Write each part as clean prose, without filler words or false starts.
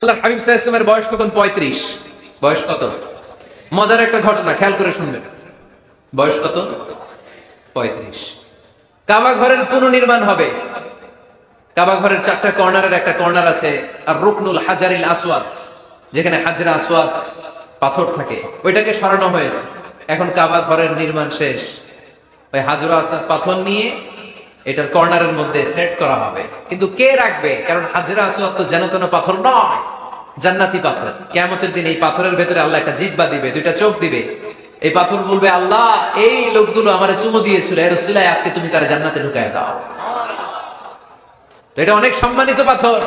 আল্লাহর হাবিব সাল্লাল্লাহু আলাইহি ওয়াসাল্লামের বয়স তখন 35। বয়স কত? মজার একটা ঘটনা, খেয়াল করে শুনবেন। বয়স কত? 35। কাবা ঘরের পুনর্নির্মাণ হবে। কাবা ঘরের 4টা কর্নারের একটা কর্নার আছে আর রুকনুল হাজারিল আসওয়াদ, যেখানে হাজরা আসওয়াদ পাথর থাকে, ওইটাকে সরানো হয়েছে। এখন কাবা ঘরের নির্মাণ শেষ, ওই হাজরা আসওয়াদ পাথর নিয়ে এটার কর্নারের মধ্যে সেট করা হবে। কিন্তু কে রাখবে? কারণ হাজরা আসওয়াদ তো যেন তেন পাথর নয়, জান্নাতি পাথর। কিয়ামতের দিন এই পাথরের ভেতরে আল্লাহ একটা জিহ্বা দিবে, 2টা চোখ দিবে। এই পাথর বলবে, আল্লাহ এই লোকগুলো আমারে চুমু দিয়েছিল, এর উসিলায় আজকে তুমি তার জান্নাতে ঢুকায় দাও। তো এটা অনেক সম্মানিত পাথর,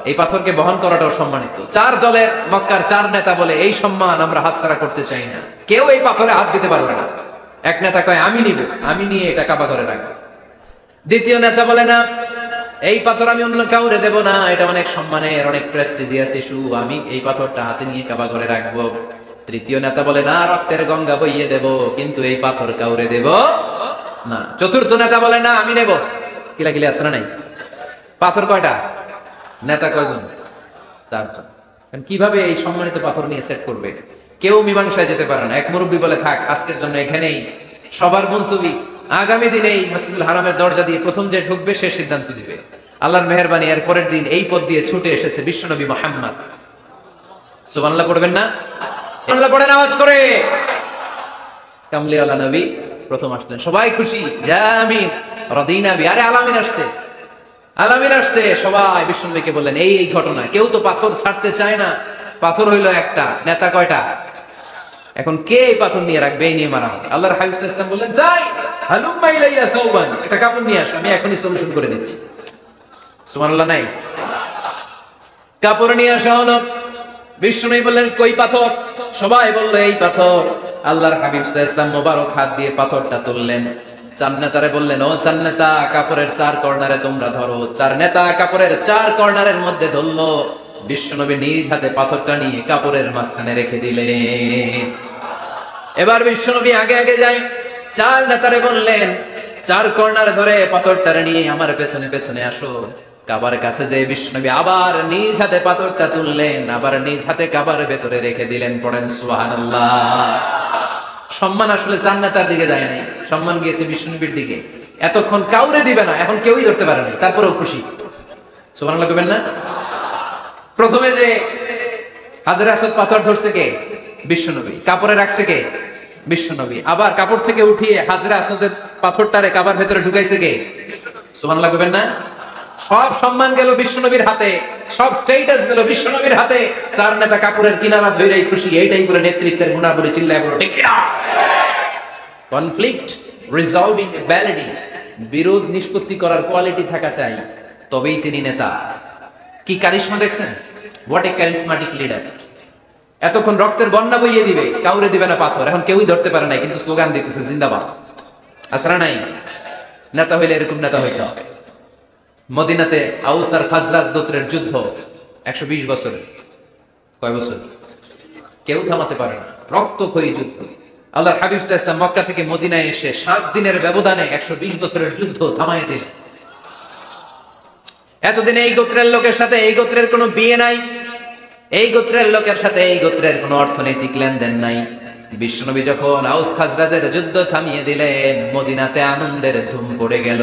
এই পাথরকে বহন করাটাও সম্মানিত। 4 দলের মক্কার 4 নেতা বলে এই সম্মান আমরা হাতছাড়া করতে চাই না, কেউ এই পাথরে হাত দিতে পারবে না। এক নেতা কয় আমি নিব, আমি নিয়ে এটা কাবা ঘরে রাখবো। দ্বিতীয় নেতা বলে না, এই পাথর আমি অন্য কাউরে দেব না, এটা অনেক সম্মানের, অনেক প্রেস্টিজিয়াস ইস্যু, আমি এই পাথরটা হাতে নিয়ে কাবা ঘরে রাখবো। তৃতীয় নেতা বলে না, রক্তের গঙ্গা বইয়ে দেব, কিন্তু এই পাথর কাউরে দেব না। চতুর্থ নেতা বলে না, আমি নেব। কিলাকিলি আছে না নাই? পাথর কয়টা? নেতা কয়জন? 4 জন। কিভাবে এই সম্মানিত পাথর নিয়ে সেট করবে? কেউ মীমাংসায় যেতে পারে না। এক মুরব্বী বলে, থাক আজকের জন্য এখানেই, সবার মুলতবি, আগামী দিনে এই মসজিদুল হারামের দরজা দিয়ে প্রথম যে ঢুকবে সে সিদ্ধান্ত দিবে। আল্লাহর মেহেরবানি, এর পরের দিন এই পথ দিয়ে ছুটে এসেছে বিশ্বনবী মুহাম্মদ। সুবহানাল্লাহ পড়বেন না? আল্লাহ পড়েন আওয়াজ করে। কামলিওয়ালা নবী প্রথম আসলেন, সবাই খুশি, জামিন রাদিনা বি। আরে আলামিন আসছে, আলামিন আসছে। সবাই বিশ্বনবীকে বললেন এই এই ঘটনা। কেউ তো পাথর ছাড়তে চায় না, পাথর হইলো একটা, নেতা কয়টা? এখন কে এই পাথর নিয়ে রাখবে? এই নিয়ে মারা হবে। আল্লাহর হাবিব সাল্লাল্লাহু আলাইহি ওয়াসাল্লাম বললেন, যাই হালুম্মা ইলাইয়া সাওবান, একটা কাপড় নিয়ে আসো, আমি এখনই সলিউশন করে দিচ্ছি। সুবহানাল্লাহ নাই? কাপড় নিয়ে আসা হলো। বিশ্বনবী বললেন কই পাথর? সবাই বলল এই পাথর। আল্লাহর হাবিব সাল্লাল্লাহু আলাইহি ওয়াসাল্লাম মোবারক হাত দিয়ে পাথরটা তুললেন। 4 নেতারে বললেন, ও 4 নেতা, কাপড়ের 4 কর্নারে তোমরা ধরো। 4 নেতা কাপড়ের 4 কর্নারের মধ্যে ধরলো। বিশ্বনবী নিজ হাতে পাথরটা নিয়ে কাপড়ের মাঝখানে রেখে দিলেন। এবার বিশ্বনবী আগে আগে যায়। 4 নেতারে বললেন, 4 কর্নারে ধরে পাথরটা নিয়ে আমার পেছনে পেছনে আসো। কাবার কাছে যে বিশ্বনবী আবার নিজ হাতে পাথরটা তুললেন, আবার নিজ হাতে কাবার ভেতরে রেখে দিলেন। পড়েন সুবহানাল্লাহ। সম্মান আসলে 4 নেতার দিকে যায় নাই, সম্মান গিয়েছে বিশ্বনবীর দিকে। এতক্ষণ কাউরে দিবে না, এখন কেউই ধরতে পারে না, তারপরেও খুশি। সুবহানাল্লাহ কইবেন না? প্রথমে যে হাজরে আসওয়াদ পাথর ধরছে কে? বিশ্বনবী। কাপড়ে রাখছে কে? বিশ্বনবী। আবার কাপড় থেকে উঠিয়ে হাজরে আসওয়াদের পাথরটারে কাবার ভেতরে ঢুকাইছে কে? সুবহানাল্লাহ কইবেন না? সব সম্মান গেল বিশ্বনবীর হাতে, সব স্ট্যাটাস গেল বিশ্বনবীর হাতে। 4 নেতা কাপড়ের কিনারা ধরেই খুশি। এইটাই বলে নেতৃত্বের গুণাবলী, চিল্লায় বলো ঠিক কিনা? কনফ্লিক্ট রিজলভিং এবিলিটি, বিরোধ নিষ্পত্তি করার কোয়ালিটি থাকা চাই, তবেই তিনি নেতা। কি কারিশমা দেখছেন? What a charismatic leader. এতক্ষণ রক্তের বন্যা বইয়ে দিবে, কাউরে দিবে না পাথর। এখন কেউই ধরতে পারে নাই, কিন্তু স্লোগান দিতেছে জিন্দাবাদ। আসরা নাই? নেতা হইলে এরকম নেতা হইতে হবে। মদিনাতে আউস আর খাজরাজ গোত্রের যুদ্ধ 120 বছরের। কয় বছর? কেউ থামাতে পারে না, রক্তক্ষয়ী যুদ্ধ। আল্লাহর হাবিব সাল্লাল্লাহু আলাইহি ওয়াসাল্লাম মক্কা থেকে মদিনায় এসে 7 দিনের ব্যবধানে 120 বছরের যুদ্ধ থামায় দিলেন। এতদিন এই গোত্রের লোকের সাথে এই গোত্রের কোনো বিয়ে নাই, এই গোত্রের লোকের সাথে এই গোত্রের কোনো অর্থনৈতিক লেনদেন নাই। বিশ্বনবী যখন আউস খাজরাজের যুদ্ধ থামিয়ে দিলেন, মদিনাতে আনন্দের ধুম পড়ে গেল,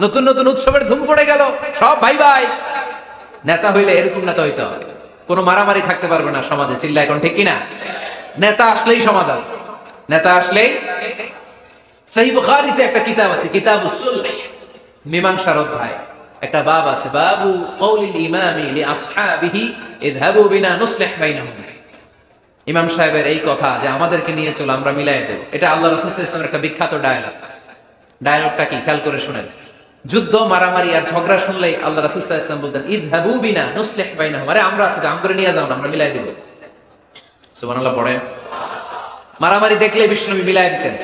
নতুন নতুন উৎসবের ধুম পড়ে গেল। সব ভাই ভাই। নেতা হইলে এরকম নেতা হইতে হবে, কোনো মারামারি থাকতে পারবে না সমাজে। চিল্লা এখন ঠিক কিনা? নেতা আসলেই সমাধান, নেতা আসলেই। সহিহ বুখারীতে একটা কিতাব আছে, কিতাবুস সুলহ, মীমাংসার অধ্যায়। একটা বাব আছে, বাবু কওলিল ইমামি লি আসহাবিহি ইযহাবু বিনা নুসলিহ বাইনাহুম। ইমাম সাহেবের এই কথা যে আমাদেরকে নিয়ে চলো, আমরা মিলাই দেব, এটা আল্লাহ রাসূল সাল্লাল্লাহু আলাইহি ওয়াসাল্লামের একটা বিখ্যাত ডায়ালগ। ডায়ালগটা কি? খেয়াল করে শুনেন। যুদ্ধ, মারামারি আর ঝগড়া শুনলেই আল্লাহ রাসূল সাল্লাল্লাহু আলাইহি ওয়াসাল্লাম বলতেন, ইযহাবু বিনা নুসলিহ বাইনাহুম। আরে আমরা আছি, আমগরে নিয়ে যাও না, আমরা মিলাই দেব। সুবহানাল্লাহ পড়েন। মারামারি দেখলে বিশ্বনবী মিলাই দিতেন।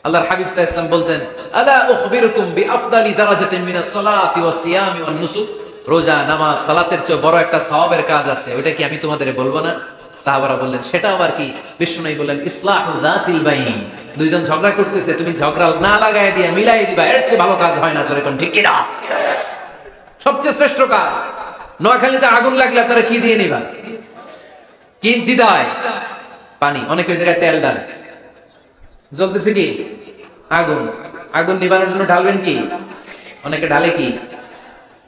আল্লাহর হাবিব সাল্লাল্লাহু আলাইহি ওয়াসাল্লাম বলতেন, আলা উখবিরুকুম বিআফদালি দারাজাতিন মিনাস সালাতি ওয়াস সিয়ামি ওয়ান নুসুক। রোজা, নামাজ, সালাতের চেয়ে বড় একটা সওয়াবের কাজ আছে, ওইটা কি আমি তোমাদের বলবো না? সাহাবারা বললেন, সেটা আবার কি? বিশ্বনবী বললেন, ইসলাহু যাতিল বাইন। দুইজন ঝগড়া করতেছে, তুমি ঝগড়া না লাগায় দিয়ে মিলাই দিবা, এর চেয়ে ভালো কাজ হয় না। জোরে কোন ঠিক কিনা? সবচেয়ে শ্রেষ্ঠ কাজ। নোয়াখালীতে আগুন লাগলে আপনারা কি দিয়ে নিবা? কি দিতে হয়? পানি। অনেক ওই জায়গায় তেল ডাল। জ্বলতেছে কি? আগুন। আগুন নিবানোর জন্য ঢালবেন কি? অনেকে ঢালে কি?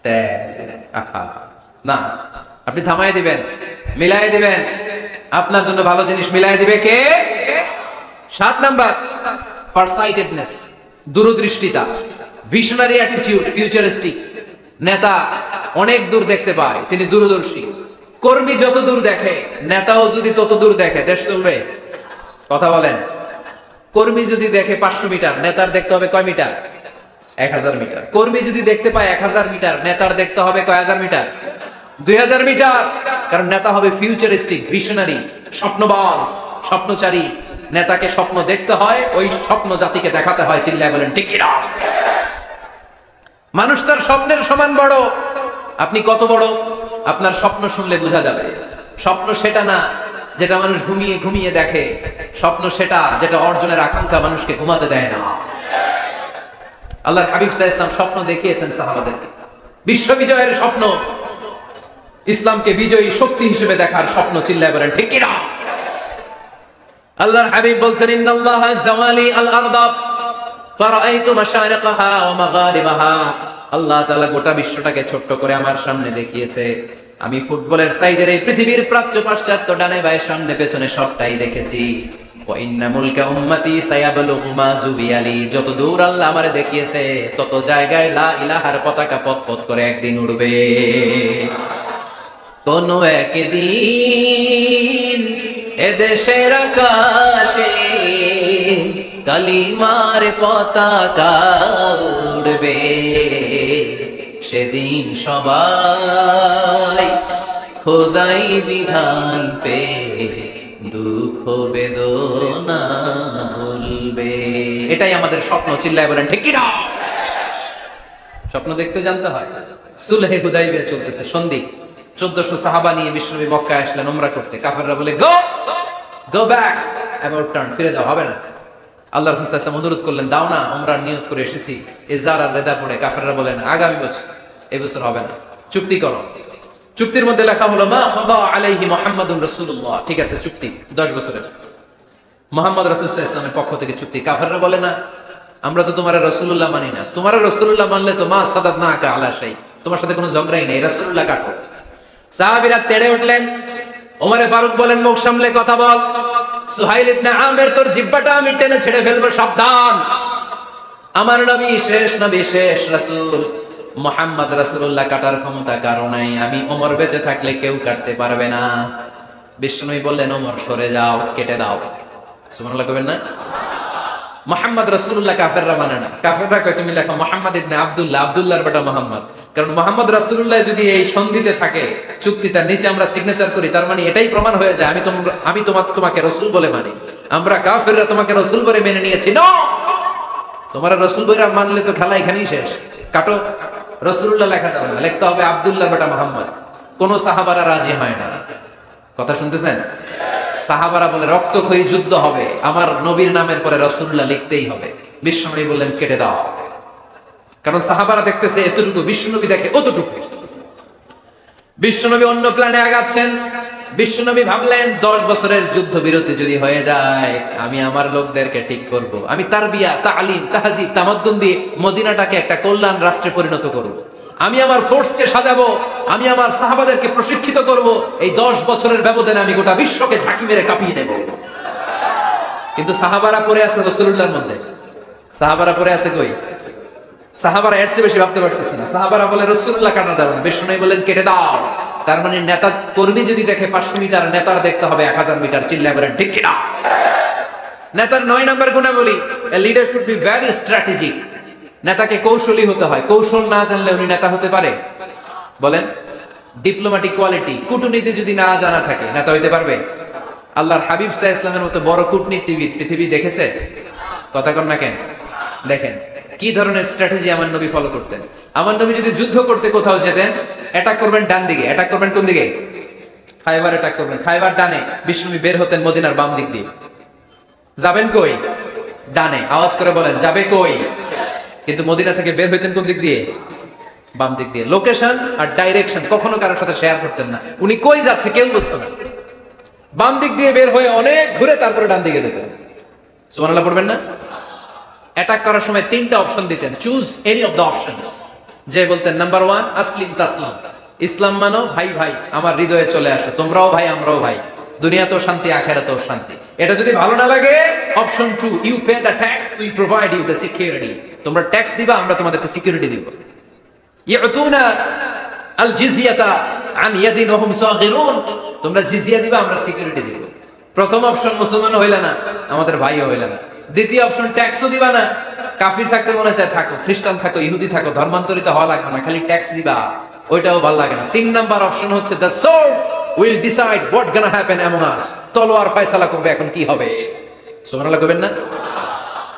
তেল। আহা না, আপনি থামায় দিবেন, মিলাই দিবেন। আপনার জন্য ভালো জিনিস মিলাই দিবে কে? 7 নাম্বার, ফারসাইটেডনেস, দূরদৃষ্টিতা, ভিশনারি অ্যাটিটিউড, ফিউচারিস্টিক। নেতা অনেক দূর দেখতে পায়, তিনি দূরদর্শী। কর্মী যত দূর দেখে, নেতাও যদি তত দূর দেখে, দেশ চলবে? কথা বলেন। কর্মী যদি দেখে 500 মিটার, নেতার দেখতে হবে কয় মিটার? 1000 মিটার। কর্মী যদি দেখতে পায় 1000 মিটার, নেতার দেখতে হবে কয় হাজার মিটার? 2000 মিটার। কারণ নেতা হবে ফিউচারিস্টিক, ভিশনারি, স্বপ্নবাজ, স্বপ্নচারী। নেতাকে স্বপ্ন দেখতে হয়, ওই স্বপ্ন জাতিকে দেখাতে হয়। চিল্লায় বলেন ঠিক কি না? মানুষ তার স্বপ্নের সমান বড়। আপনি কত বড় আপনার স্বপ্ন শুনলে বোঝা যাবে। স্বপ্ন সেটা না যেটা মানুষ ঘুমিয়ে ঘুমিয়ে দেখে, স্বপ্ন সেটা যেটা অর্জনের আকাঙ্ক্ষা মানুষকে ঘুমাতে দেয় না। আল্লাহর হাবিব সাল্লাল্লাহু আলাইহি ওয়াসাল্লাম স্বপ্ন দেখিয়েছেন সাহাবাদেরকে, বিশ্ব বিজয়ের স্বপ্ন, ইসলামকে বিজয়ী শক্তি হিসেবে দেখার স্বপ্ন। চিল্লায় বলেন ঠিক কি না? আল্লাহর হাবিব বলতেন, ইন্নাল্লাহা জাওয়ালি আল আরদ ফারাআইতু মাশারিকাহা ওয়া মাগারিবাহা। আল্লাহ তাআলা গোটা বিশ্বটাকে ছোট্ট করে আমার সামনে দেখিয়েছে। আমি ফুটবলের সাইজের এই পৃথিবীর প্রাচ্য পাশ্চাত্য ডানে বায়ে সামনে পেছনে সবটাই দেখেছি। ওয়া ইন্না মুলকা উম্মতি সায়াবলুগু মা যুবিয়ালি। যত দূর আল্লাহ আমারে দেখিয়েছে, তত জায়গায় লা ইলাহার পতাকা পথ করে একদিন উড়বে। কোন একদিন এদেশের আকাশে কালিমার পতাকা উড়বে। সেদিন সবাই খোদাই বিধান পে দুঃখ বেদনা ভুলবে। এটাই আমাদের স্বপ্ন। চিল্লায় বলেন ঠিক কি না? স্বপ্ন দেখতে জানতে হয়। সুলহে হুদাইবিয়া চলতেছে, সন্ধি। 1400 সাহাবা নিয়ে বিশ্বনবী মক্কায় আসলেন উমরা করতে। কাফেররা বলে গো ব্যাক, অ্যাবাউট টার্ন, ফিরে যাও, হবে না। আল্লাহ রাসূল সাল্লাল্লাহু আলাইহি ওয়াসাল্লাম অনুরোধ করলেন, দাও না, উমরার নিয়ত করে এসেছি। ইজার আর রেদা পড়ে কাফেররা বলেন, আগামী বছর, এই বছর হবে না, চুক্তি করো। চুক্তির মধ্যে লেখা হলো মা খাবা আলাইহি মুহাম্মাদুর রাসূলুল্লাহ। ঠিক আছে, চুক্তি 10 বছরের, মুহাম্মদ রাসূল সাল্লাল্লাহু আলাইহি ওয়াসাল্লামের পক্ষ থেকে চুক্তি। কাফেররা বলে না, আমরা তো তোমার রাসূলুল্লাহ মানি না। তোমার রাসূলুল্লাহ মানলে তো মা সাদাতনাকা আলা শাই, তোমার সাথে কোনো ঝগড়াই নেই, রাসূলুল্লাহ কাটো। সাহাবীরা তেড়ে উঠলেন। ওমরে ফারুক বলেন, মুখ সামলে কথা বল। সুহাইল ইবনে আমির, তোর জিহ্বাটা আমি টেনে ছেড়ে ফেলবো, সাবধান। আমার নবী শেষ নবী, শেষ রাসূল মুহাম্মদ রাসূলুল্লাহ কাটার ক্ষমতা কারো নাই। আমি ওমর বেঁচে থাকলে কেউ কাটতে পারবে না। বিশ্বনবী বললেন, ওমর সরে যাও, কেটে দাও। সুবহানাল্লাহ কইবেন না? মুহাম্মদ রাসূলুল্লাহ কাফেররা মানে না। কাফেররা কয় তুমি লেখো মুহাম্মদ ইবনে আব্দুল্লাহ, আব্দুল্লাহর বেটা মুহাম্মদ। কারণ মুহাম্মদ রাসূলুল্লাহ যদি এই সন্ধিতে থাকে, চুক্তিটার নিচে আমরা সিগনেচার করি, তার মানে এটাই প্রমাণ হয়ে যায় আমি তোমাকে রাসূল বলে মানি। আমরা কাফেররা তোমাকে রাসূল বলে মেনে নিয়েছি। নো, তোমার রাসূল বলে মানলে তো খেলা এখানেই শেষ। কাটো, রাসূলুল্লাহ লেখা যাবে না, লিখতে হবে আব্দুল্লাহর বেটা মুহাম্মদ। কোন সাহাবারা রাজি হয় না। কথা শুনতেছেন? সাহাবারা বলে রক্তক্ষয়ী যুদ্ধ হবে, আমার নবীর নামের পরে রাসূলুল্লাহ লিখতেই হবে। বিশ্বনবী বললেন, কেটে দাও। কারণ সাহাবারা দেখতেছে এতটুকু, বিশ্বনবী দেখে অতটুকু। বিশ্বনবী অন্য প্ল্যানে আগাচ্ছেন। বিশ্বনবী ভাবলেন 10 বছরের যুদ্ধ বিরতি যদি হয়ে যায়, আমি আমার লোকদেরকে ঠিক করব। আমি তারবিয়া, তালিম, তাহজিব, তামাদ্দুন দিয়ে মদিনাটাকে একটা কল্যাণ রাষ্ট্রে পরিণত করব। আমি আমার ফোর্সকে সাজাবো, আমি আমার সাহাবাদেরকে প্রশিক্ষিত করব। এই 10 বছরের ব্যবধানে আমি গোটা বিশ্বকে ঝাঁকি মেরে কাঁপিয়ে দেব। কিন্তু সাহাবারা পড়ে আছে রাসূলুল্লাহর মধ্যে। সাহাবারা পড়ে আছে কই? সাহাবারা এর চেয়ে বেশি ভাবতে পারতেছে না। সাহাবারা বলে রাসূলুল্লাহ কাটা যাবে না। বিশ্বনবী বলেন, কেটে দাও। তার মানে নেতা কর্মী যদি দেখে 500 মিটার, নেতার দেখতে হবে 1000 মিটার। চিল্লায় বলেন ঠিক কি না? নেতার 9 নাম্বার গুণাবলী, a leader should be very strategic. নেতাকে কৌশলী হতে হয়। কৌশল না জানলে উনি নেতা হতে পারে? বলেন। ডিপ্লোম্যাটিক কোয়ালিটি, কূটনীতি যদি না জানা থাকে, নেতা হইতে পারবে? আল্লাহর হাবিব সাল্লাল্লাহু আলাইহি ওয়াসাল্লামের মতো বড় কূটনীতিবিদ পৃথিবী দেখেছে? কথা কন না কেন? দেখেন কি ধরনের স্ট্র্যাটেজি আমার নবী ফলো করতেন। আমার নবী যদি যুদ্ধ করতে কোথাও যেতেন, অ্যাটাক করবেন ডান দিকে, অ্যাটাক করবেন কোন দিকে? খায়বার অ্যাটাক করবেন, খায়বার ডানে। বিশ্বনবী বের হতেন মদিনার বাম দিক দিয়ে। যাবেন কই? ডানে। আওয়াজ করে বলেন, যাবে কই? কিন্তু মদিনা থেকে বের হইতেন কোন দিক দিয়ে? বাম দিক দিয়ে। লোকেশন আর ডাইরেকশন কখনো কারোর সাথে শেয়ার করতেন না, উনি কই যাচ্ছে কেউ বুঝতো না। বাম দিক দিয়ে বের হয়ে অনেক ঘুরে তারপরে ডান দিকে যেতেন। সুবহানাল্লাহ পড়বেন না? অ্যাটাক করার সময় তিনটা অপশন দিতেন, choose any of the options. যে বলতেন নাম্বার 1 আসলিম তাসলাম, ইসলাম মানো, ভাই ভাই আমার হৃদয়ে চলে আসো, তোমরাও ভাই আমরাও ভাই, দুনিয়াতেও শান্তি আখিরাতেও শান্তি। এটা যদি ভালো না লাগে option 2 you pay the tax, we provide you the security, তোমরা ট্যাক্স দিবা আমরা তোমাদেরকে সিকিউরিটি দিব। ইয়াতুনা আল জিজিয়াতা আন ইয়াদিন ওয়া হুম সাগিরুন, তোমরা জিজিয়া দিবা আমরা সিকিউরিটি দিব। প্রথম অপশন মুসলমান হইলা না আমাদের ভাইও হইলা না। দ্বিতীয় অপশন ট্যাক্সও দিবা না, কাফির থাকতে মনে চায় থাকো, খ্রিস্টান থাকো, ইহুদি থাকো, ধর্মান্তরিত হওয়া লাগবে না, খালি ট্যাক্স দিবা, ওইটাও ভালো লাগে না। 3 নাম্বার অপশন হচ্ছে the sword will decide what gonna happen among আস, তলোয়ার ফয়সালা করবে এখন কি হবে। সুবহানাল্লাহ কইবেন না?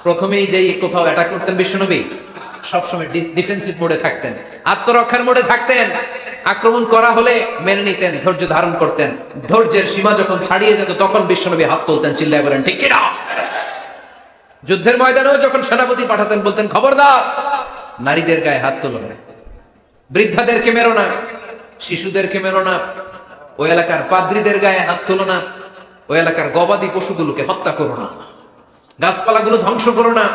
প্রথমেই যেই কোথাও অ্যাটাক করতেন বিশ্বনবী সবসময় ডিফেন্সিভ মোডে থাকতেন, আত্মরক্ষার মোডে থাকতেন। আক্রমণ করা হলে মেনে নিতেন, ধৈর্য ধারণ করতেন। ধৈর্যের সীমা যখন ছাড়িয়ে যেত তখন বিশ্বনবী হাত তুলতেন, চিল্লায় বলেন ঠিক কি না। যুদ্ধের ময়দানেও যখন সেনাপতি পাঠাতেন বলতেন খবরদার নারীদের গায়ে হাত তুলো না, বৃদ্ধাদেরকে মেরো না, শিশুদেরকে মেরো না, ওই এলাকার পাদ্রীদের গায়ে হাত তুলো না, ওই এলাকার গবাদি পশুগুলোকে হত্যা করো না, গাছপালাগুলো ধ্বংস করো না।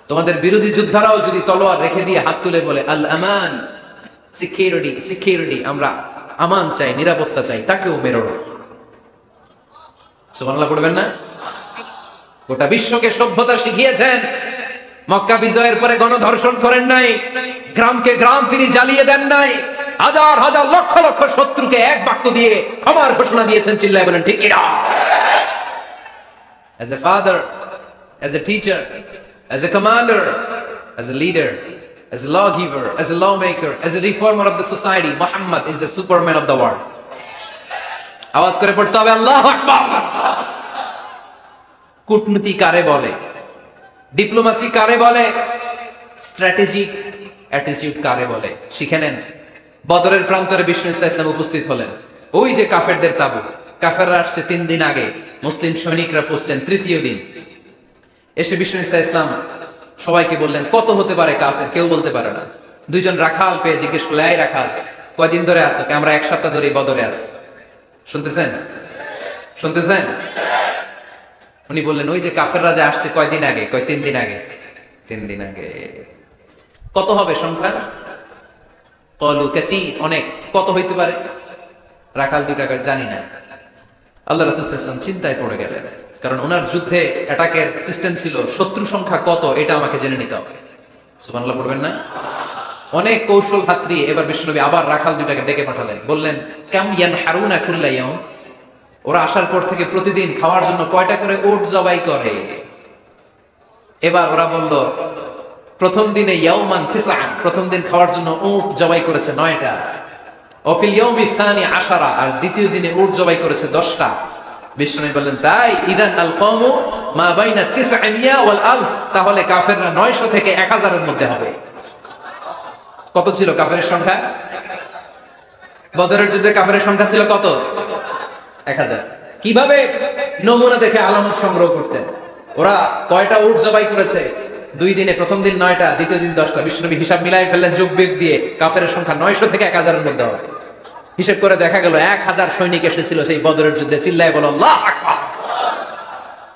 তোমাদের বিরোধী যোদ্ধারাও যদি তলোয়ার রেখে দিয়ে হাত তুলে বলে আল আমান, সিকিউরিটি সিকিউরিটি, আমরা আমান চাই, নিরাপত্তা চাই, তাকেও মেরো না। সুবহানাল্লাহ পড়বেন না? গোটা বিশ্বকে সভ্যতা শিখিয়েছেন। মক্কা বিজয়ের পরে গণধর্ষণ করেন নাই, গ্রামকে গ্রাম তিনি জ্বালিয়ে দেন নাই, হাজার হাজার লক্ষ লক্ষ শত্রুকে এক বাক্য দিয়ে ক্ষমার ঘোষণা দিয়েছেন, চিল্লায় বলেন ঠিক কিনা। As a father, as a teacher, as a commander, as a leader, as a lawgiver, as a lawmaker, as a reformer of the society, Muhammad is the superman of the world. আওয়াজ করে পড়তে হবে আল্লাহু আকবার। কূটনীতি কারে বলে, diplomacy কারে বলে, স্ট্র্যাটেজিক অ্যাটিটিউড কারে বলে শিখে নেন। বদরের প্রান্তরে বিষ্ণু ইসলাম উপস্থিত হলেন, ওই যে কাফেরদের তাবু, কাফেররা আসছে 3 দিন আগে, মুসলিম সৈনিকরা পৌঁছলেন 3য় দিন। এসে বিষ্ণু ইসলাম সবাইকে বললেন কত হতে পারে কাফের, কেউ বলতে পারে না। 2 জন রাখাল পেয়ে জিজ্ঞেস করলে এই রাখাল কয়দিন ধরে আছো? আমরা 1 সপ্তাহ ধরে বদরে আছি। শুনতেছেন? শুনতেছেন? উনি বললেন ওই যে কাফেররা যে আসছে কয়দিন আগে, কয় 3 দিন আগে। 3 দিন আগে। কত হবে সংখ্যা? কলু কাসীর, অনেক। কত হইতে পারে? রাখাল 2টা কয় জানি না। আল্লাহ রাসূল সাল্লাল্লাহু আলাইহি ওয়াসাল্লাম চিন্তায় পড়ে গেলেন, কারণ ওনার যুদ্ধে অ্যাটাকের সিস্টেম ছিল শত্রু সংখ্যা কত এটা আমাকে জেনে নিতে হবে। সুবহানাল্লাহ পড়বেন না? অনেক কৌশল হাতড়িয়ে এবার বিশ্বনবী আবার রাখাল 2টাকে ডেকে পাঠালেন, বললেন কাম ইয়ানহারুনা কুল্লা ইয়াউম, ওরা আসার পর থেকে প্রতিদিন খাওয়ার জন্য কয়টা করে উট জবাই করে? এবার ওরা বলল প্রথম দিনে ইয়াউমান তিসআন, প্রথম দিন খাওয়ার জন্য উট জবাই করেছে 9টা। ওয়াফিল ইয়াউমি সানি 10, আর দ্বিতীয় দিনে উট জবাই করেছে 10টা। বিষ্ণু বললেন তাই ইদান আল কওমু মা বাইনা 900 ওয়াল 1000, তাহলে কাফেররা 900 থেকে 1000 এর মধ্যে হবে। কত ছিল কাফেরের সংখ্যা? বদরের যুদ্ধে কাফেরের সংখ্যা ছিল কত? 1000। কিভাবে নমুনা দেখে আলামত সংগ্রহ করতেন? ওরা কয়টা উট জবাই করেছে 2 দিনে? প্রথম দিন 9টা, দ্বিতীয় দিন 10টা। বিশ্বনবী হিসাব মিলাই ফেললেন যোগ বিয়োগ দিয়ে, কাফেরের সংখ্যা 900 থেকে 1000 এর মধ্যে হবে। হিসাব করে দেখা গেল 1000 সৈনিক এসেছিল সেই বদরের যুদ্ধে। চিল্লায় বলো আল্লাহু আকবার।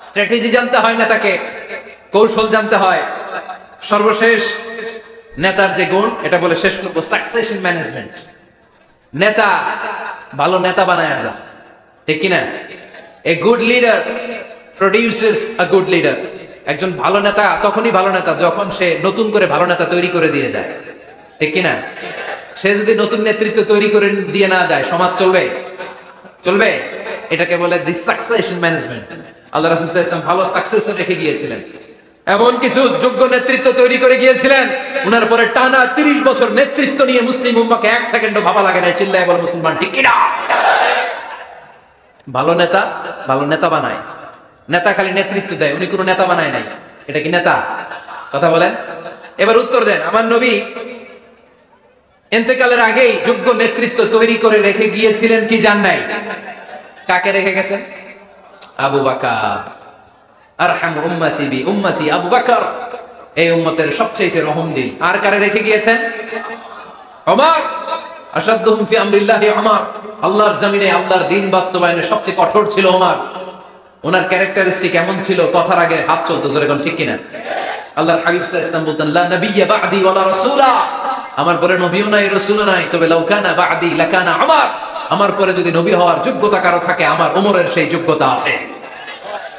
স্ট্র্যাটেজি জানতে হয় না, তাকে কৌশল জানতে হয়। সর্বশেষ নেতার যে গুণ, এটা বলে শেষ করব, সাকসেশন ম্যানেজমেন্ট। নেতা ভালো নেতা বানায় যা, ঠিক কিনা? A good leader produces a good leader. একজন ভালো নেতা তখনই ভালো নেতা যখন সে নতুন করে ভালো নেতা তৈরি করে দিয়ে যায়, ঠিক কিনা? সে যদি নতুন নেতৃত্ব তৈরি করে দিয়ে না যায় সমাজ চলবে? চলবে? এটাকে বলে দি সাকসেশন ম্যানেজমেন্ট। আল্লাহ রাসূল সাল্লাল্লাহু আলাইহি ওয়াসাল্লাম ভালো সাকসেসর রেখে গিয়েছিলেন, এমন কিছু যোগ্য নেতৃত্ব তৈরি করে গিয়েছিলেন, উনার পরে টানা 30 বছর নেতৃত্ব নিয়ে মুসলিম উম্মাহকে 1 সেকেন্ডও ভাবা লাগে না। চিল্লায় বল মুসলমান ঠিক কিনা? ভালো নেতা ভালো নেতা বানায়। নেতা খালি নেতৃত্ব দেয়, উনি কোনো নেতা বানায় নাই। এটা কি নেতা? কথা বলেন। এবার উত্তর দেন। আমার নবী ইন্তেকালের আগেই যোগ্য নেতৃত্ব তৈরি করে রেখে গিয়েছিলেন কি জান নাই? কাকে রেখে গেছেন? আবু বকর। আরহাম উম্মতি বি উম্মতি আবু বকর, এই উম্মতের সবচেয়ে রহমদিল। আর কারে রেখে গিয়েছেন? ওমর আশাদ্দুহুম ফি আমরিল্লাহি ওমর, আল্লাহর জমিনে আল্লাহর দ্বীন বাস্তবায়নে সবচেয়ে কঠোর ছিল ওমর। ওনার ক্যারেক্টারিস্টিক এমন ছিল, কথার আগে হাত চলতো, জোরে কোন ঠিক কিনা? আল্লাহর হাবিব সাল্লাল্লাহু আলাইহি ওয়াসাল্লাম বলতেন, লা নাবিয়্যা বা'দি ওয়ালা রাসূলা, আমার পরে নবীও নাই রাসূলও নাই, তবে লাউ কানা বা'দি লাকানা ওমর, আমার পরে যদি নবী হওয়ার যোগ্যতা কারো থাকে আমার ওমরের সেই যোগ্যতা আছে।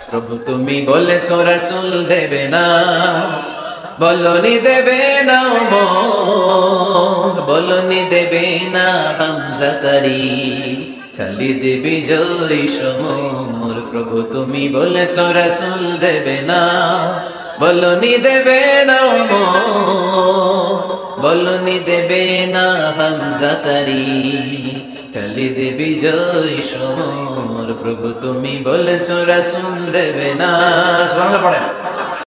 প্রভু তুমি বলেছো রাসূল দেবে না, বলনি দেবে না ওমর, বলনি দেবে না হামজা তারি, খালিদ বিজয় সমর। প্রভু তুমি বলেছো রাসূল দেবে না, বলনি দেবে না ওমর, বলনি দেবে না হামজা তারি, খালিদ বিজয় সমর। প্রভু তুমি বলেছো রাসূল দেবে না। সুবহানাল্লাহ পড়েন।